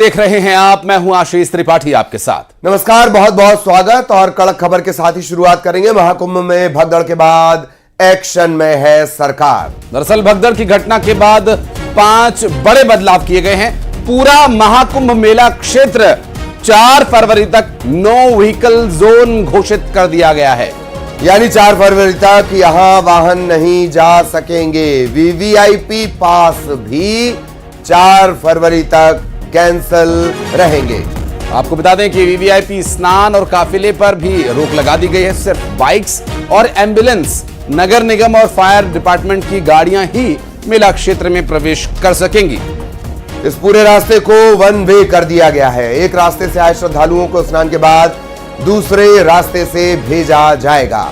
देख रहे हैं आप, मैं हूं आशीष त्रिपाठी आपके साथ। नमस्कार, बहुत बहुत स्वागत। और कड़क खबर के साथ ही शुरुआत करेंगे। महाकुंभ में भगदड़ के बाद एक्शन में है सरकार। दरअसल भगदड़ की घटना के बाद 5 बड़े बदलाव किए गए हैं। पूरा महाकुंभ मेला क्षेत्र 4 फरवरी तक नो व्हीकल जोन घोषित कर दिया गया है। यानी 4 फरवरी तक यहां वाहन नहीं जा सकेंगे। वीवीआईपी पास भी 4 फरवरी तक कैंसल रहेंगे। आपको बता दें कि वीवीआईपी स्नान और काफिले पर भी रोक लगा दी गई है। सिर्फ बाइक्स और एम्बुलेंस, नगर निगम और फायर डिपार्टमेंट की गाड़ियां ही मेला क्षेत्र में प्रवेश कर सकेंगी। इस पूरे रास्ते को वन वे कर दिया गया है। एक रास्ते से आए श्रद्धालुओं को स्नान के बाद दूसरे रास्ते से भेजा जाएगा।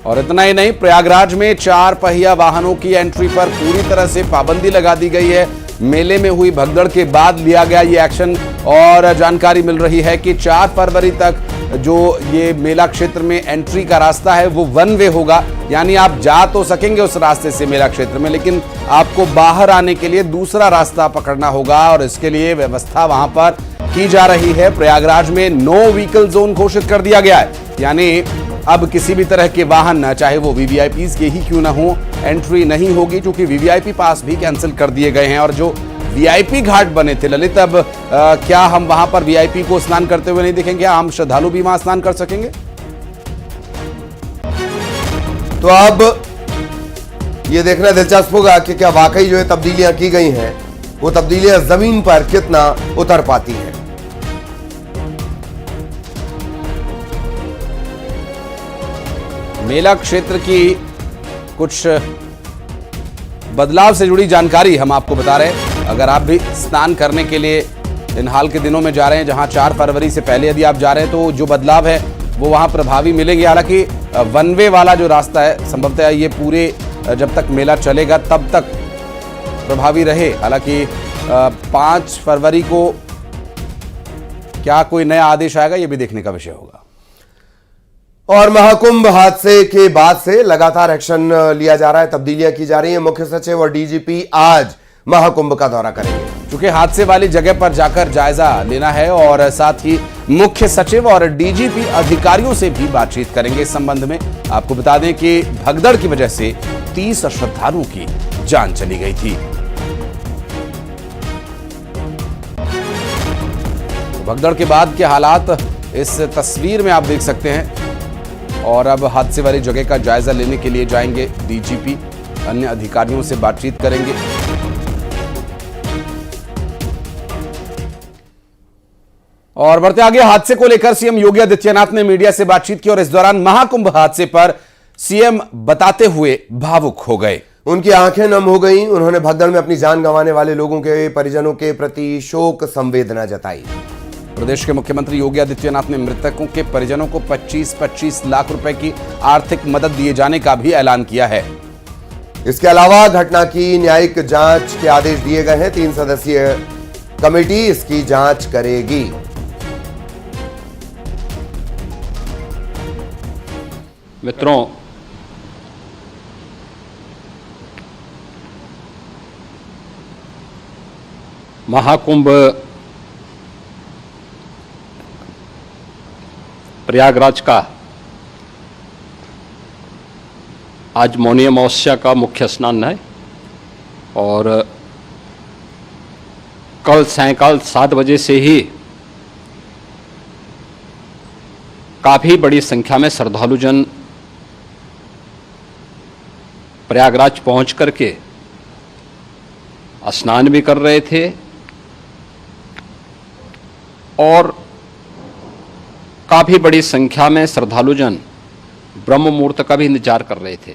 और इतना ही नहीं, प्रयागराज में 4 पहिया वाहनों की एंट्री पर पूरी तरह से पाबंदी लगा दी गई है। मेले में हुई भगदड़ के बाद लिया गया ये एक्शन। और जानकारी मिल रही है कि 4 फरवरी तक जो ये मेला क्षेत्र में एंट्री का रास्ता है वो वन वे होगा। यानी आप जा तो सकेंगे उस रास्ते से मेला क्षेत्र में, लेकिन आपको बाहर आने के लिए दूसरा रास्ता पकड़ना होगा। और इसके लिए व्यवस्था वहां पर की जा रही है। प्रयागराज में नो व्हीकल जोन घोषित कर दिया गया है। यानी अब किसी भी तरह के वाहन, चाहे वो वीवीआईपी के ही क्यों ना हो, एंट्री नहीं होगी, क्योंकि वीवीआईपी पास भी कैंसिल कर दिए गए हैं। और जो वीआईपी घाट बने थे ललित, अब क्या हम वहां पर वीआईपी को स्नान करते हुए नहीं देखेंगे? हम श्रद्धालु भी वहां स्नान कर सकेंगे? तो अब ये देखना दिलचस्प होगा कि क्या वाकई जो है तब्दीलियां की गई हैं, वो तब्दीलियां जमीन पर कितना उतर पाती हैं। मेला क्षेत्र की कुछ बदलाव से जुड़ी जानकारी हम आपको बता रहे हैं। अगर आप भी स्नान करने के लिए इन हाल के दिनों में जा रहे हैं, जहां 4 फरवरी से पहले यदि आप जा रहे हैं, तो जो बदलाव है वो वहां प्रभावी मिलेंगे। हालांकि वन वे वाला जो रास्ता है, संभवतः ये पूरे जब तक मेला चलेगा तब तक प्रभावी रहे। हालांकि 5 फरवरी को क्या कोई नया आदेश आएगा, ये भी देखने का विषय होगा। और महाकुंभ हादसे के बाद से लगातार एक्शन लिया जा रहा है, तब्दीलियां की जा रही हैं। मुख्य सचिव और डीजीपी आज महाकुंभ का दौरा करेंगे। चूंकि हादसे वाली जगह पर जाकर जायजा लेना है और साथ ही मुख्य सचिव और डीजीपी अधिकारियों से भी बातचीत करेंगे इस संबंध में। आपको बता दें कि भगदड़ की वजह से 30 श्रद्धालुओं की जान चली गई थी। भगदड़ के बाद के हालात इस तस्वीर में आप देख सकते हैं। और अब हादसे वाली जगह का जायजा लेने के लिए जाएंगे डीजीपी, अन्य अधिकारियों से बातचीत करेंगे। और बढ़ते आगे, हादसे को लेकर सीएम योगी आदित्यनाथ ने मीडिया से बातचीत की और इस दौरान महाकुंभ हादसे पर सीएम बताते हुए भावुक हो गए। उनकी आंखें नम हो गईं। उन्होंने भगदड़ में अपनी जान गंवाने वाले लोगों के परिजनों के प्रति शोक संवेदना जताई। प्रदेश के मुख्यमंत्री योगी आदित्यनाथ ने मृतकों के परिजनों को 25-25 लाख रुपए की आर्थिक मदद दिए जाने का भी ऐलान किया है। इसके अलावा घटना की न्यायिक जांच के आदेश दिए गए हैं। 3 सदस्यीय कमेटी इसकी जांच करेगी। मित्रों, महाकुंभ प्रयागराज का आज मौनी अमावस्या का मुख्य स्नान है और कल सायंकाल 7 बजे से ही काफ़ी बड़ी संख्या में श्रद्धालुजन प्रयागराज पहुंच करके स्नान भी कर रहे थे और काफ़ी बड़ी संख्या में श्रद्धालुजन ब्रह्म मुहूर्त का भी इंतजार कर रहे थे।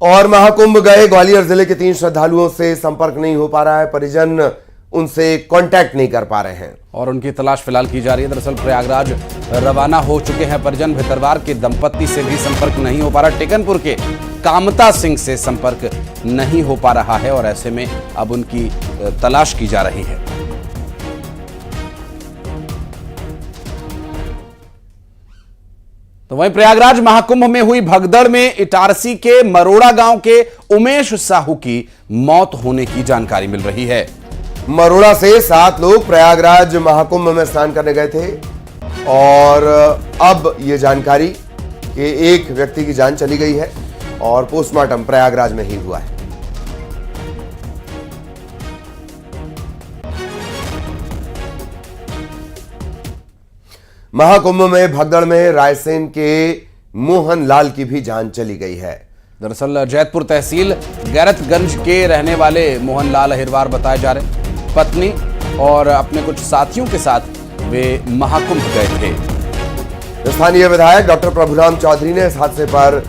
और महाकुंभ गए ग्वालियर जिले के 3 श्रद्धालुओं से संपर्क नहीं हो पा रहा है। परिजन उनसे कांटेक्ट नहीं कर पा रहे हैं और उनकी तलाश फिलहाल की जा रही है। दरअसल प्रयागराज रवाना हो चुके हैं परिजन। भितरवार के दंपत्ति से भी संपर्क नहीं हो पा रहा। टेकनपुर के कामता सिंह से संपर्क नहीं हो पा रहा है और ऐसे में अब उनकी तलाश की जा रही है। तो वहीं प्रयागराज महाकुंभ में हुई भगदड़ में इटारसी के मरोड़ा गांव के उमेश साहू की मौत होने की जानकारी मिल रही है। मरोड़ा से 7 लोग प्रयागराज महाकुंभ में स्नान करने गए थे और अब ये जानकारी कि एक व्यक्ति की जान चली गई है और पोस्टमार्टम प्रयागराज में ही हुआ है। महाकुंभ में भगदड़ में रायसेन के मोहन लाल की भी जान चली गई है। दरअसल जैतपुर तहसील गैरतगंज के रहने वाले मोहनलाल अहिरवार बताए जा रहे, पत्नी और अपने कुछ साथियों के साथ वे महाकुंभ गए थे। स्थानीय विधायक डॉक्टर प्रभुराम चौधरी ने इस हादसे पर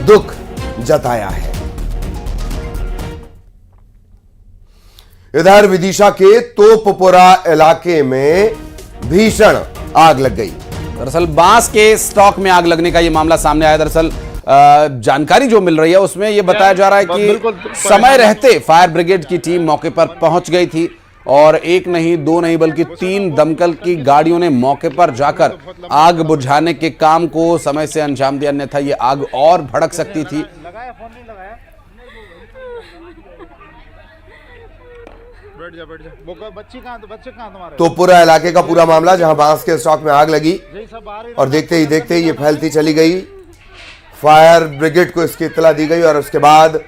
दुख जताया है। इधर विदिशा के तोपपुरा इलाके में भीषण आग लग गई। दरअसल बांस के स्टॉक में आग लगने का यह मामला सामने आया। दरअसल जानकारी जो मिल रही है उसमें यह बताया जा रहा है कि समय रहते फायर ब्रिगेड की टीम मौके पर पहुंच गई थी और एक नहीं, दो नहीं, बल्कि 3 दमकल की गाड़ियों ने मौके पर जाकर आग बुझाने के काम को समय से अंजाम दिया, अन्यथा यह आग और भड़क सकती थी। बच्चे कहां तुम्हारे? तो पूरा इलाके का पूरा मामला जहां बांस के स्टॉक में आग लगी और देखते ही ये फैलती चली गई। फायर ब्रिगेड को इसकी इत्तला दी गई और उसके बाद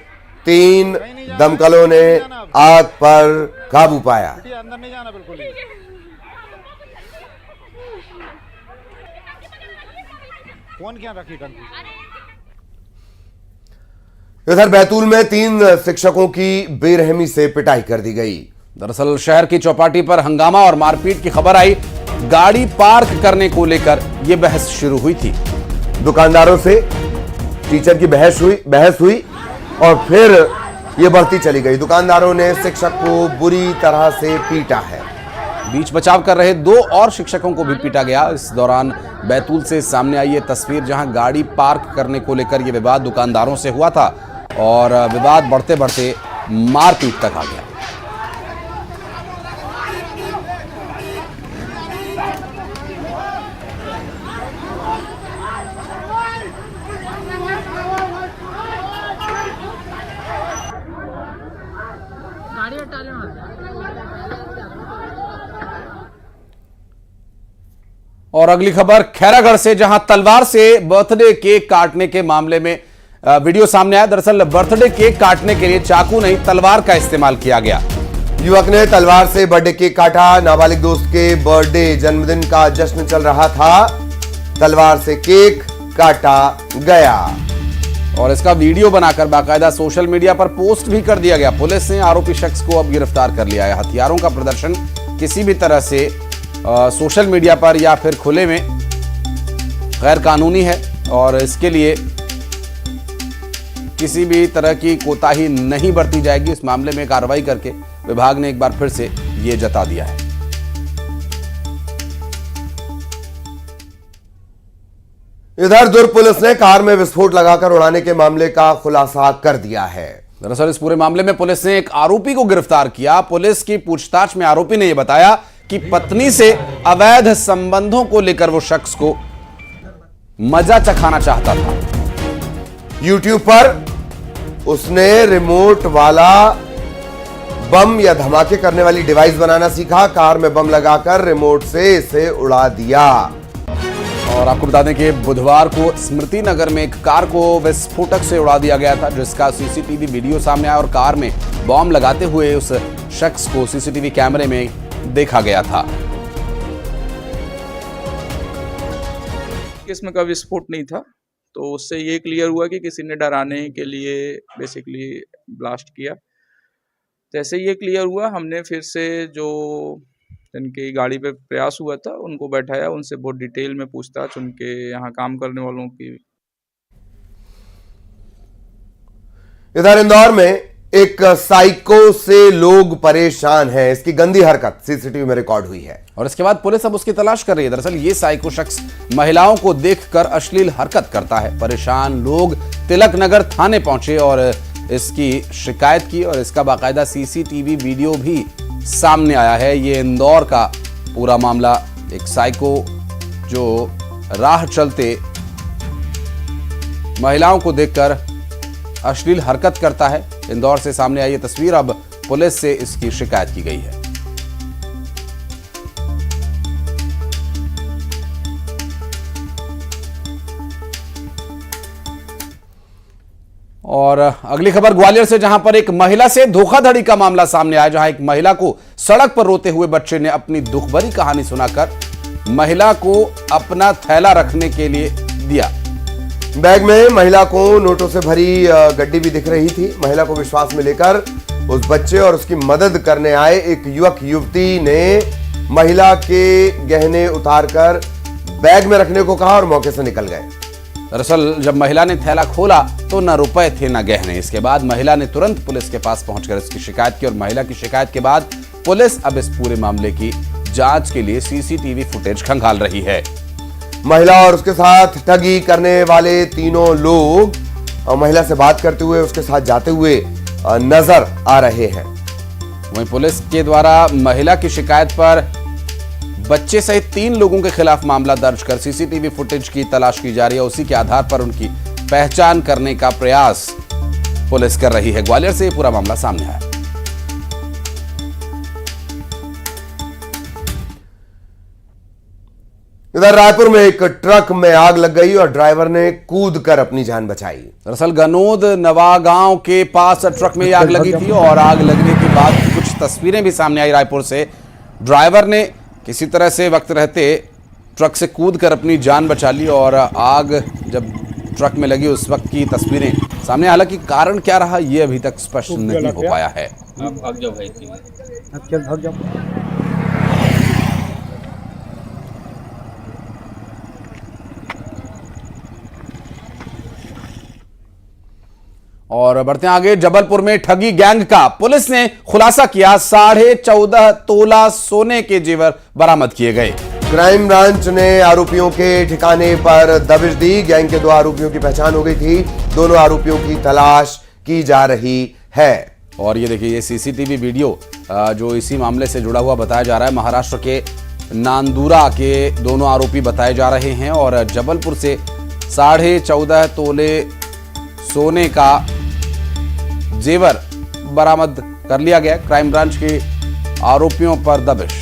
3 दमकलों ने आग पर काबू पाया। अंदर नहीं जाना बिल्कुल ही। फोन क्या रखी टंकी? इधर बैतूल में 3 शिक्षकों की बेरहमी से पिटाई कर दी गई। दरअसल शहर की चौपाटी पर हंगामा और मारपीट की खबर आई। गाड़ी पार्क करने को लेकर यह बहस शुरू हुई थी। दुकानदारों से टीचर की बहस हुई और फिर यह बढ़ती चली गई। दुकानदारों ने शिक्षक को बुरी तरह से पीटा है। बीच बचाव कर रहे 2 और शिक्षकों को भी पीटा गया। इस दौरान बैतूल से सामने आई ये तस्वीर जहां गाड़ी पार्क करने को लेकर यह विवाद दुकानदारों से हुआ था और विवाद बढ़ते बढ़ते मारपीट तक आ गया। और अगली खबर खैरागढ़ से, जहां तलवार से बर्थडे केक काटने के मामले में वीडियो सामने आया। दरअसल बर्थडे केक काटने के लिए चाकू नहीं, तलवार का इस्तेमाल किया गया। युवक ने तलवार से बर्थडे केक काटा। नाबालिग दोस्त के बर्थडे जन्मदिन का जश्न चल रहा था, तलवार से केक काटा गया और इसका वीडियो बनाकर बाकायदा सोशल मीडिया पर पोस्ट भी कर दिया गया। पुलिस ने आरोपी शख्स को अब गिरफ्तार कर लिया है। हथियारों का प्रदर्शन किसी भी तरह से सोशल मीडिया पर या फिर खुले में गैर कानूनी है और इसके लिए किसी भी तरह की कोताही नहीं बरती जाएगी। इस मामले में कार्रवाई करके विभाग ने एक बार फिर से ये जता दिया है। इधर दुर्ग पुलिस ने कार में विस्फोट लगाकर उड़ाने के मामले का खुलासा कर दिया है। दरअसल इस पूरे मामले में पुलिस ने एक आरोपी को गिरफ्तार किया। पुलिस की पूछताछ में आरोपी ने यह बताया कि पत्नी से अवैध संबंधों को लेकर वो शख्स को मजा चखाना चाहता था। YouTube पर उसने रिमोट वाला बम या धमाके करने वाली डिवाइस बनाना सीखा। कार में बम लगाकर रिमोट से इसे उड़ा दिया। और आपको बता दें कि बुधवार को स्मृति नगर में एक कार को विस्फोटक से उड़ा दिया गया था, जिसका सीसीटीवी वीडियो सामने आया और कार में बम लगाते हुए उस शख्स को सीसीटीवी कैमरे में देखा गया था। किस्म का विस्फोट नहीं था, तो उससे ये क्लियर हुआ कि किसी ने डराने के लिए बेसिकली ब्लास्ट किया। जैसे ये क्लियर हुआ, हमने फिर से जो जिनकी गाड़ी पे प्रयास हुआ था उनको बैठाया, उनसे बहुत डिटेल में पूछताछ उनके यहाँ काम करने वालों की। इधर इंदौर में एक साइको से लोग परेशान हैं। इसकी गंदी हरकत सीसीटीवी में रिकॉर्ड हुई है और इसके बाद पुलिस अब उसकी तलाश कर रही है। दरअसल ये साइको शख्स महिलाओं को देखकर अश्लील हरकत करता है। परेशान लोग तिलक नगर थाने पहुंचे और इसकी शिकायत की और इसका बाकायदा सीसीटीवी वीडियो भी सामने आया है। ये इंदौर का पूरा मामला, एक साइको जो राह चलते महिलाओं को देखकर अश्लील हरकत करता है। इंदौर से सामने आई ये तस्वीर, अब पुलिस से इसकी शिकायत की गई है। और अगली खबर ग्वालियर से, जहां पर एक महिला से धोखाधड़ी का मामला सामने आया, जहां एक महिला को सड़क पर रोते हुए बच्चे ने अपनी दुखभरी कहानी सुनाकर महिला को अपना थैला रखने के लिए दिया। बैग में महिला को नोटों से भरी गड्डी भी दिख रही थी। महिला को विश्वास में लेकर उस बच्चे और उसकी मदद करने आए एक युवक युवती ने महिला के गहने उतारकर बैग में रखने को कहा और मौके से निकल गए। दरअसल जब महिला ने थैला खोला तो न रुपए थे न गहने। इसके बाद महिला ने तुरंत पुलिस के पास पहुंचकर इसकी शिकायत की और महिला की शिकायत के बाद पुलिस अब इस पूरे मामले की जांच के लिए सीसीटीवी फुटेज खंगाल रही है। महिला और उसके साथ ठगी करने वाले तीनों लोग महिला से बात करते हुए उसके साथ जाते हुए नजर आ रहे हैं। वहीं पुलिस के द्वारा महिला की शिकायत पर बच्चे सहित 3 लोगों के खिलाफ मामला दर्ज कर सीसीटीवी फुटेज की तलाश की जा रही है। उसी के आधार पर उनकी पहचान करने का प्रयास पुलिस कर रही है। ग्वालियर से ये पूरा मामला सामने आया। इधर रायपुर में एक ट्रक में आग लग गई और ड्राइवर ने कूदकर अपनी जान बचाई। दरअसल गनोद नवागांव के पास ट्रक में आग लगी थी और आग लगने के बाद कुछ तस्वीरें भी सामने आई रायपुर से। ड्राइवर ने किसी तरह से वक्त रहते ट्रक से कूदकर अपनी जान बचा ली और आग जब ट्रक में लगी उस वक्त की तस्वीरें सामने। हालांकि कारण क्या रहा ये अभी तक स्पष्ट नहीं हो पाया है। और बढ़ते हैं आगे। जबलपुर में ठगी गैंग का पुलिस ने खुलासा किया। 14.5 तोला सोने के जेवर बरामद किए गए। क्राइम ब्रांच ने आरोपियों के ठिकाने पर दबिश दी। गैंग के 2 आरोपियों की पहचान हो गई थी। दोनों आरोपियों की तलाश की जा रही है। और ये देखिए, ये सीसीटीवी वीडियो जो इसी मामले से जुड़ा हुआ बताया जा रहा है। महाराष्ट्र के नांदुरा के दोनों आरोपी बताए जा रहे हैं और जबलपुर से 14.5 तोले सोने का जेवर बरामद कर लिया गया। क्राइम ब्रांच के आरोपियों पर दबिश।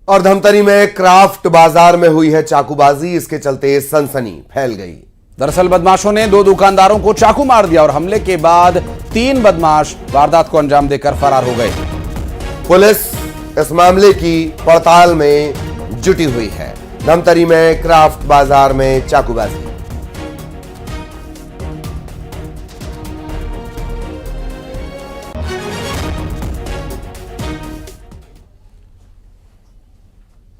और धमतरी में क्राफ्ट बाजार में हुई है चाकूबाजी। इसके चलते सनसनी फैल गई। दरअसल बदमाशों ने 2 दुकानदारों को चाकू मार दिया और हमले के बाद 3 बदमाश वारदात को अंजाम देकर फरार हो गए। पुलिस इस मामले की पड़ताल में जुटी हुई है। धमतरी में क्राफ्ट बाजार में चाकूबाजी।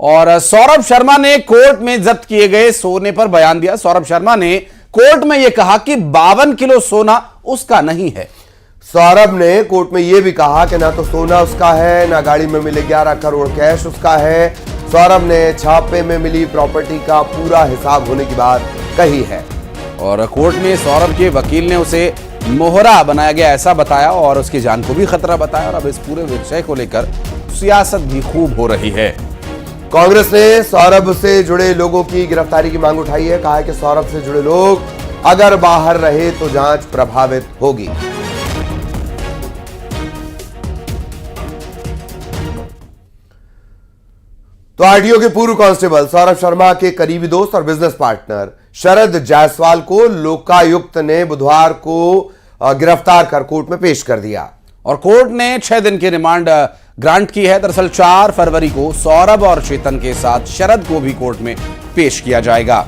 और सौरभ शर्मा ने कोर्ट में जब्त किए गए सोने पर बयान दिया। सौरभ शर्मा ने कोर्ट में यह कहा कि 52 किलो सोना उसका नहीं है। सौरभ ने कोर्ट में यह भी कहा कि ना तो सोना उसका है, ना गाड़ी में मिले 11 करोड़ कैश उसका है। सौरभ ने छापे में मिली प्रॉपर्टी का पूरा हिसाब होने की बात कही है। और कोर्ट में सौरभ के वकील ने उसे मोहरा बनाया गया ऐसा बताया और उसकी जान को भी खतरा बताया। और अब इस पूरे विषय को लेकर सियासत भी खूब हो रही है। कांग्रेस ने सौरभ से जुड़े लोगों की गिरफ्तारी की मांग उठाई है। कहा है कि सौरभ से जुड़े लोग अगर बाहर रहे तो जांच प्रभावित होगी। तो आरटीओ के पूर्व कांस्टेबल सौरभ शर्मा के करीबी दोस्त और बिजनेस पार्टनर शरद जायसवाल को लोकायुक्त ने बुधवार को गिरफ्तार कर कोर्ट में पेश कर दिया और कोर्ट ने 6 दिन की रिमांड ग्रांट की है। दरअसल 4 फरवरी को सौरभ और चेतन के साथ शरद को भी कोर्ट में पेश किया जाएगा।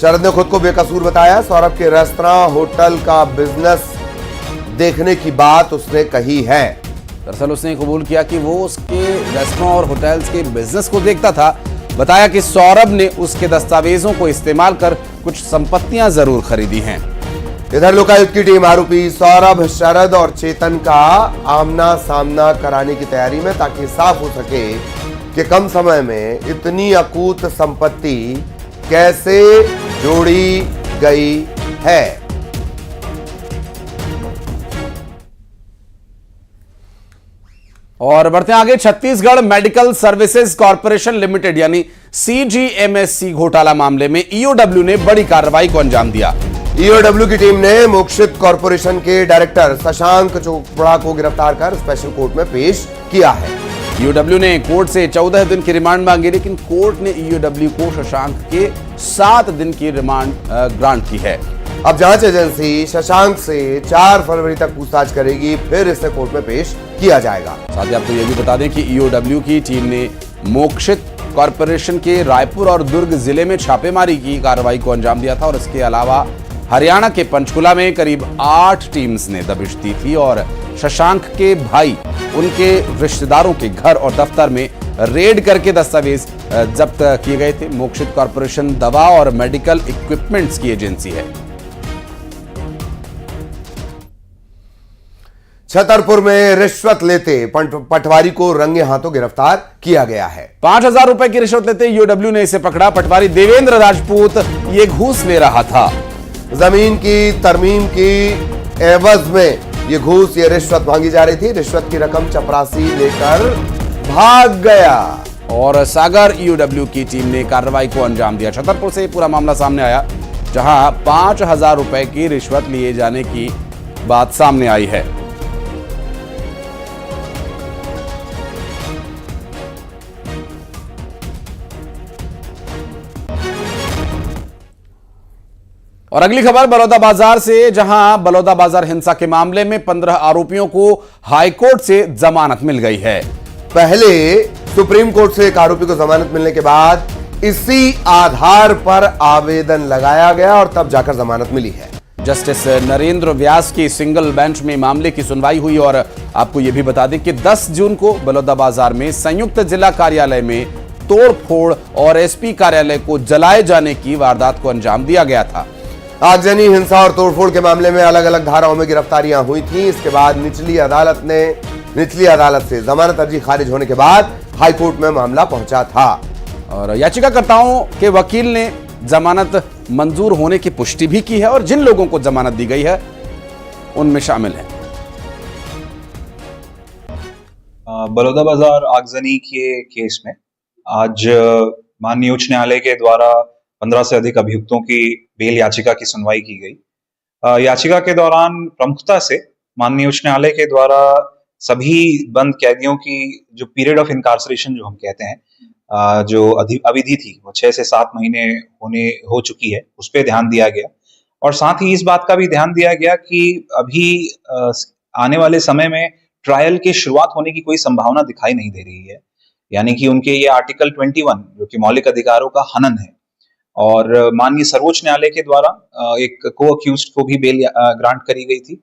शरद ने खुद को बेकसूर बताया। सौरभ के रेस्तरां होटल का बिजनेस देखने की बात उसने कही है। दरअसल उसने कबूल किया कि वो उसके रेस्टोरेंट और होटल्स के बिजनेस को देखता था। बताया कि सौरभ ने उसके दस्तावेजों को इस्तेमाल कर कुछ संपत्तियां जरूर खरीदी हैं। इधर लोकायुक्त की टीम आरोपी सौरभ, शरद और चेतन का आमना सामना कराने की तैयारी में, ताकि साफ हो सके कि कम समय में इतनी अकूत संपत्ति कैसे जोड़ी गई है। और बढ़ते हैं आगे। Chhattisgarh medical services corporation limited यानी CGMSC घोटाला मामले में ईओडब्ल्यू ने बड़ी कार्रवाई को अंजाम दिया। ईओडब्ल्यू की टीम ने मोक्षित कॉर्पोरेशन के डायरेक्टर शशांक चोपड़ा को गिरफ्तार कर स्पेशल कोर्ट में पेश किया है। ईओडब्ल्यू ने कोर्ट से 14 दिन की रिमांड मांगी, लेकिन कोर्ट ने ईओडब्ल्यू को शशांक के 7 दिन की रिमांड ग्रांट की है। अब जांच एजेंसी शशांक से 4 फरवरी तक पूछताछ करेगी, फिर इसे कोर्ट में पेश किया जाएगा। साथ ही आपको यह भी बता दें कि ईओडब्ल्यू की टीम ने मोक्षित कॉरपोरेशन के रायपुर और दुर्ग जिले में छापेमारी की कार्रवाई को अंजाम दिया था और इसके अलावा हरियाणा के पंचकुला में करीब 8 टीम्स ने दबिश दी थी और शशांक के भाई उनके रिश्तेदारों के घर और दफ्तर में रेड करके दस्तावेज जब्त किए गए थे। मोक्षित कॉरपोरेशन दवा और मेडिकल इक्विपमेंट्स की एजेंसी है। छतरपुर में रिश्वत लेते पटवारी को रंगे हाथों गिरफ्तार किया गया है। 5,000 रुपए की रिश्वत लेते ईओडब्ल्यू ने इसे पकड़ा। पटवारी देवेंद्र राजपूत ये घूस ले रहा था। जमीन की तरमीम की एवज में ये घूस, ये रिश्वत मांगी जा रही थी। रिश्वत की रकम चपरासी लेकर भाग गया और सागर ईओडब्ल्यू की टीम ने कार्रवाई को अंजाम दिया। छतरपुर से पूरा मामला सामने आया, जहां 5,000 रुपए की रिश्वत लिए जाने की बात सामने आई है। और अगली खबर बलौदाबाजार से, जहां बलौदाबाजार हिंसा के मामले में 15 आरोपियों को हाईकोर्ट से जमानत मिल गई है। पहले सुप्रीम कोर्ट से एक आरोपी को जमानत मिलने के बाद इसी आधार पर आवेदन लगाया गया और तब जाकर जमानत मिली है। जस्टिस नरेंद्र व्यास की सिंगल बेंच में मामले की सुनवाई हुई और आपको यह भी बता दें कि 10 जून को बलौदाबाजार में संयुक्त जिला कार्यालय में तोड़फोड़ और एसपी कार्यालय को जलाए जाने की वारदात को अंजाम दिया गया था। आगजनी, हिंसा और तोड़फोड़ के मामले में अलग अलग धाराओं में गिरफ्तारियां हुई थी। इसके बाद निचली अदालत से जमानत अर्जी खारिज होने के बाद हाईकोर्ट में मामला पहुंचा था और याचिकाकर्ताओं के वकील ने जमानत मंजूर होने की पुष्टि भी की है और जिन लोगों को जमानत दी गई है उनमें शामिल है बलौदाबाजार आगजनी के केस में आज माननीय उच्च न्यायालय के द्वारा 15 से अधिक अभियुक्तों की बेल याचिका की सुनवाई की गई। याचिका के दौरान प्रमुखता से माननीय उच्च न्यायालय के द्वारा सभी बंद कैदियों की जो पीरियड ऑफ इनकार्सरेशन जो हम कहते हैं, जो अवधि थी वो 6 से 7 महीने हो चुकी है, उस पर ध्यान दिया गया और साथ ही इस बात का भी ध्यान दिया गया कि अभी आने वाले समय में ट्रायल की शुरुआत होने की कोई संभावना दिखाई नहीं दे रही है। यानी कि उनके ये आर्टिकल 21 जो कि मौलिक अधिकारों का हनन है और माननीय सर्वोच्च न्यायालय के द्वारा एक को अक्यूज्ड को भी बेल ग्रांट करी गई थी,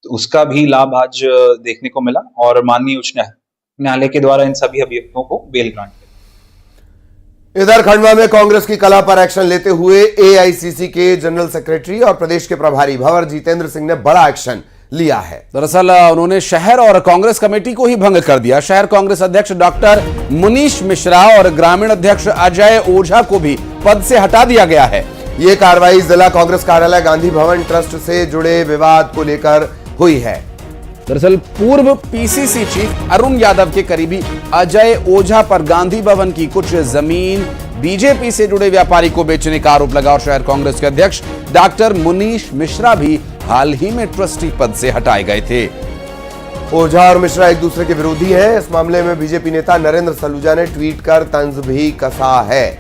तो उसका भी लाभ आज देखने को मिला और माननीय उच्च न्यायालय के द्वारा इन सभी अभियुक्तों को बेल ग्रांट किया। इधर खंडवा में कांग्रेस की कला पर एक्शन लेते हुए एआईसीसी के जनरल सेक्रेटरी और प्रदेश के प्रभारी भंवर जितेंद्र सिंह ने बड़ा एक्शन लिया है। दरअसल उन्होंने शहर और कांग्रेस कमेटी को ही भंग कर दिया। शहर कांग्रेस अध्यक्ष डॉक्टर मुनीश मिश्रा और ग्रामीण अध्यक्ष अजय ओझा को भी पद से हटा दिया गया है। ये कार्रवाई जिला कांग्रेस कार्यालय गांधी भवन ट्रस्ट से जुड़े विवाद को लेकर हुई है। दरअसल पूर्व पीसीसी चीफ अरुण यादव के करीबी अजय ओझा पर गांधी भवन की कुछ जमीन बीजेपी से जुड़े व्यापारी को बेचने का आरोप लगा और शहर कांग्रेस के अध्यक्ष डॉक्टर मुनीश मिश्रा भी हाल ही में ट्रस्टी पद से हटाए गए थे। ओझा और मिश्रा एक दूसरे के विरोधी हैं। इस मामले में बीजेपी नेता नरेंद्र सलूजा ने ट्वीट कर तंज भी कसा है।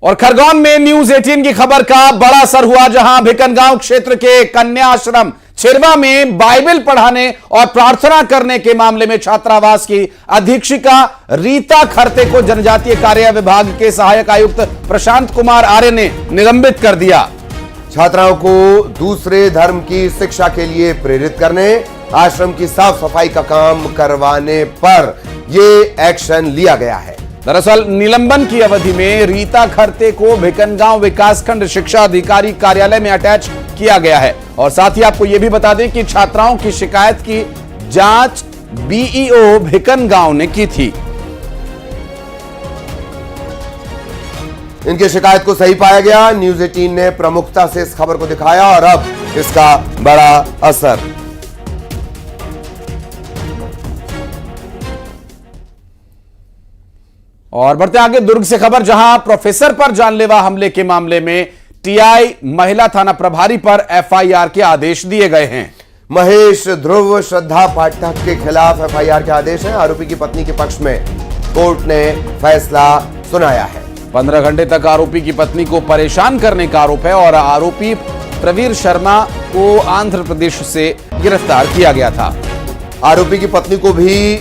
और खरगोन में न्यूज 18 की खबर का बड़ा असर हुआ, जहां भिकनगांव क्षेत्र के कन्या आश्रम छिरवा में बाइबल पढ़ाने और प्रार्थना करने के मामले में छात्रावास की अधीक्षिका रीता खरते को जनजातीय कार्य विभाग के सहायक आयुक्त प्रशांत कुमार आर्य ने निलंबित कर दिया। छात्राओं को दूसरे धर्म की शिक्षा के लिए प्रेरित करने, आश्रम की साफ सफाई का काम करवाने पर यह एक्शन लिया गया है। दरअसल निलंबन की अवधि में रीता खरते को भिकनगांव विकासखंड शिक्षा अधिकारी कार्यालय में अटैच किया गया है और साथ ही आपको यह भी बता दें कि छात्राओं की शिकायत की जांच बीईओ भिकनगांव ने की थी। इनकी शिकायत को सही पाया गया। न्यूज 18 ने प्रमुखता से इस खबर को दिखाया और अब इसका बड़ा असर। और बढ़ते आगे दुर्ग से खबर, जहां प्रोफेसर पर जानलेवा हमले के मामले में टीआई महिला थाना प्रभारी पर एफआईआर के आदेश दिए गए हैं। महेश, ध्रुव, श्रद्धा पाठक के खिलाफ एफआईआर के आदेश हैं। आरोपी की पत्नी के पक्ष में कोर्ट ने फैसला सुनाया है। 15 घंटे तक आरोपी की पत्नी को परेशान करने का आरोप है और आरोपी प्रवीर शर्मा को आंध्र प्रदेश से गिरफ्तार किया गया था। आरोपी की पत्नी को भी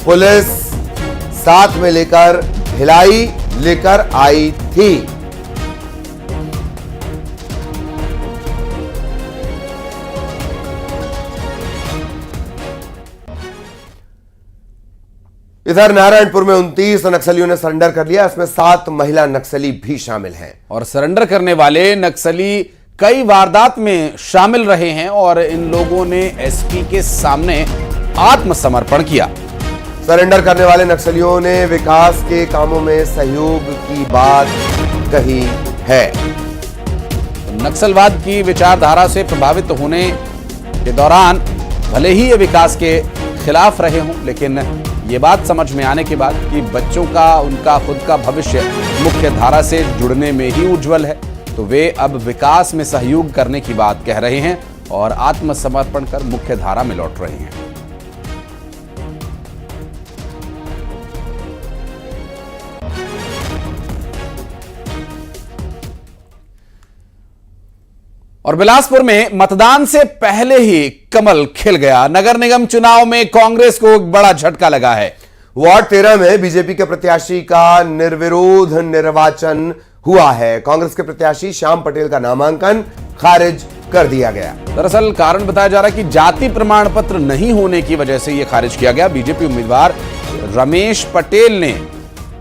पुलिस साथ में लेकर भिलाई लेकर आई थी। इधर नारायणपुर में 29 नक्सलियों ने सरेंडर कर लिया। इसमें 7 महिला नक्सली भी शामिल हैं। और सरेंडर करने वाले नक्सली कई वारदात में शामिल रहे हैं और इन लोगों ने एसपी के सामने आत्मसमर्पण किया। सरेंडर करने वाले नक्सलियों ने विकास के कामों में सहयोग की बात कही है। नक्सलवाद की विचारधारा से प्रभावित होने के दौरान भले ही ये विकास के खिलाफ रहे हों, लेकिन ये बात समझ में आने के बाद कि बच्चों का उनका खुद का भविष्य मुख्य धारा से जुड़ने में ही उज्जवल है, तो वे अब विकास में सहयोग करने की बात कह रहे हैं और आत्मसमर्पण कर मुख्य धारा में लौट रहे हैं। और बिलासपुर में मतदान से पहले ही कमल खिल गया। नगर निगम चुनाव में कांग्रेस को एक बड़ा झटका लगा है। वार्ड 13 में बीजेपी के प्रत्याशी का निर्विरोध निर्वाचन हुआ है। कांग्रेस के प्रत्याशी श्याम पटेल का नामांकन खारिज कर दिया गया। दरअसल कारण बताया जा रहा है कि जाति प्रमाण पत्र नहीं होने की वजह से यह खारिज किया गया। बीजेपी उम्मीदवार रमेश पटेल ने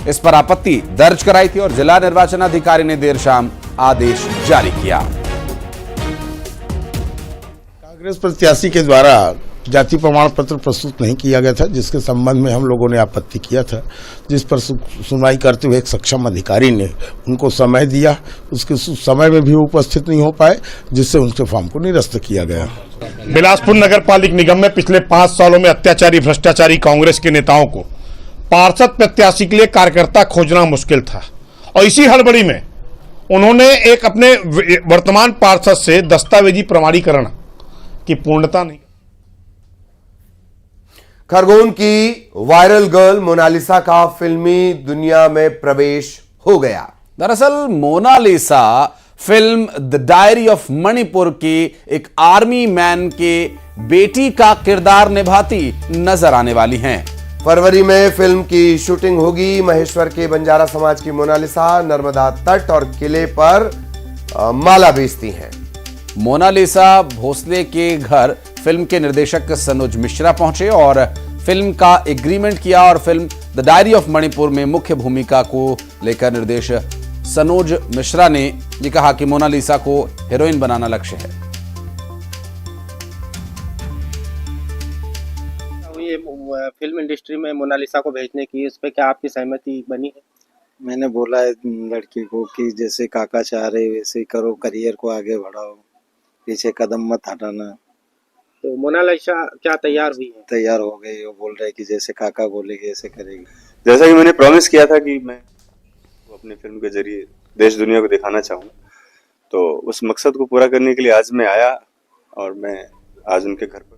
इस पर आपत्ति दर्ज कराई थी और जिला निर्वाचन अधिकारी ने देर शाम आदेश जारी किया। कांग्रेस प्रत्याशी के द्वारा जाति प्रमाण पत्र प्रस्तुत नहीं किया गया था, जिसके संबंध में हम लोगों ने आपत्ति किया था, जिस पर सुनवाई करते हुए एक सक्षम अधिकारी ने उनको समय दिया। उसके समय में भी उपस्थित नहीं हो पाए, जिससे उनके फॉर्म को निरस्त किया गया। बिलासपुर नगर पालिक निगम में पिछले 5 सालों में अत्याचारी भ्रष्टाचारी कांग्रेस के नेताओं को पार्षद प्रत्याशी के लिए कार्यकर्ता खोजना मुश्किल था और इसी हड़बड़ी में उन्होंने एक अपने वर्तमान पार्षद से दस्तावेजी प्रमाणीकरण की पूर्णता नहीं। खरगोन की वायरल गर्ल मोनालिसा का फिल्मी दुनिया में प्रवेश हो गया। दरअसल Monalisa film the diary of Manipur की एक आर्मी मैन के बेटी का किरदार निभाती नजर आने वाली हैं। फरवरी में फिल्म की शूटिंग होगी। महेश्वर के बंजारा समाज की मोनालिसा नर्मदा तट और किले पर माला बेचती हैं। मोनालिसा भोसले के घर फिल्म के निर्देशक सनोज मिश्रा पहुंचे और फिल्म का एग्रीमेंट किया और film the diary of Manipur में मुख्य भूमिका को लेकर निर्देशक सनोज मिश्रा ने ये कहा कि मोनालिसा को हीरोइन बनाना लक्ष्य है। ये फिल्म इंडस्ट्री में मोनालिसा को भेजने की, इस पे क्या आपकी सहमति बनी है? मैंने बोला है लड़की को कि जैसे काका चाह रहे वैसे ही करो, करियर को आगे बढ़ाओ, पीछे कदम मत हटाना। तो मोनालिसा क्या तैयार हुई है? तैयार हो गई। वो बोल रहे कि जैसे काका बोलेगी ऐसे करेगी। जैसा कि मैंने प्रॉमिस किया था कि मैं अपनी फिल्म के जरिए देश दुनिया को दिखाना चाहूँ, तो उस मकसद को पूरा करने के लिए आज मैं आया और मैं आज उनके घर पर।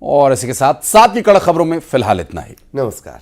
और इसी के साथ की कड़क खबरों में फिलहाल इतना ही। नमस्कार।